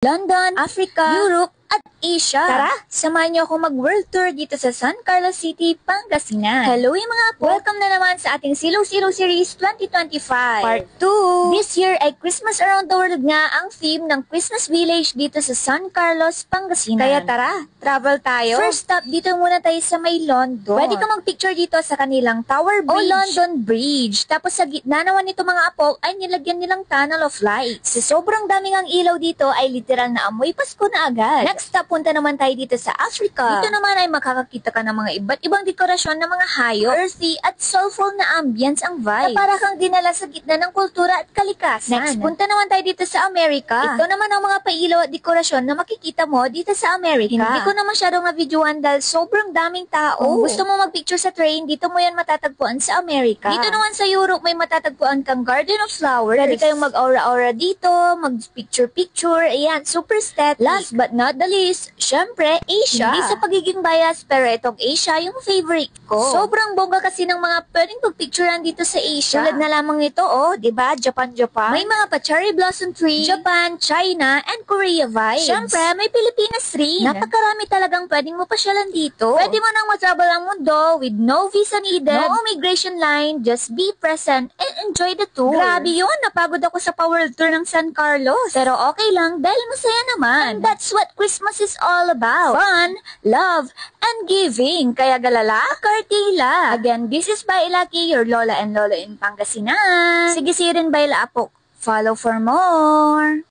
London, Africa, Europe, at Asia. Tara, samahan niyo ako mag-world tour dito sa San Carlos City, Pangasinan. Hello yung mga apo! Welcome na naman sa ating Silaw Silaw Series 2025. Part 2. This year ay Christmas Around the World nga ang theme ng Christmas Village dito sa San Carlos, Pangasinan. Kaya tara, travel tayo. First stop, dito muna tayo sa may London. Pwede ka mag-picture dito sa kanilang Tower Bridge o London Bridge. Tapos sa gitna naman nito mga apo ay nilagyan nilang tunnel of lights. Sa sobrang daming ang ilaw dito ay literal na amoy Pasko na agad. Next stop, punta naman tayo dito sa Africa. Dito naman ay makakakita ka ng mga iba't ibang dekorasyon ng mga hayop, earthy at soulful na ambience ang vibe. Na para kang dinala sa gitna ng kultura at kalikasan. Next, punta naman tayo dito sa Amerika. Ito naman ang mga pailaw at dekorasyon na makikita mo dito sa Amerika. Hindi ko na masyadong na-videoan dahil sobrang daming tao. Kung gusto mo mag-picture sa train, dito mo yan matatagpuan sa Amerika. Dito naman sa Europe, may matatagpuan kang Garden of Flowers. Pwede kayong mag-aura-aura dito, mag-picture-picture. Ayan, super aesthetic. Last but not the least, syempre, Asia. Hindi sa pagiging bias, pero itong Asia yung favorite ko. Sobrang bongga kasi ng mga pwedeng pagpicturean dito sa Asia. Tulad na lamang nito, oh, diba? Japan. May mga pa-cherry blossom tree, Japan, China, and Korea vibes. Syempre, may Pilipinas rin. Napakarami talagang pwedeng mo pasyalan dito. Pwede mo nang matravel ang mundo with no visa needed, no immigration line, just be present and enjoy the tour. Grabe yun, napagod ako sa pa-world tour ng San Carlos. Pero okay lang dahil masaya naman. And that's what Christmas is all about. Fun, love, and giving. Kaya galala, kartila. Again, this is Bailaki, your Lola and Lolo in Pangasinan. Sige, sirin Baila Apok. Follow for more.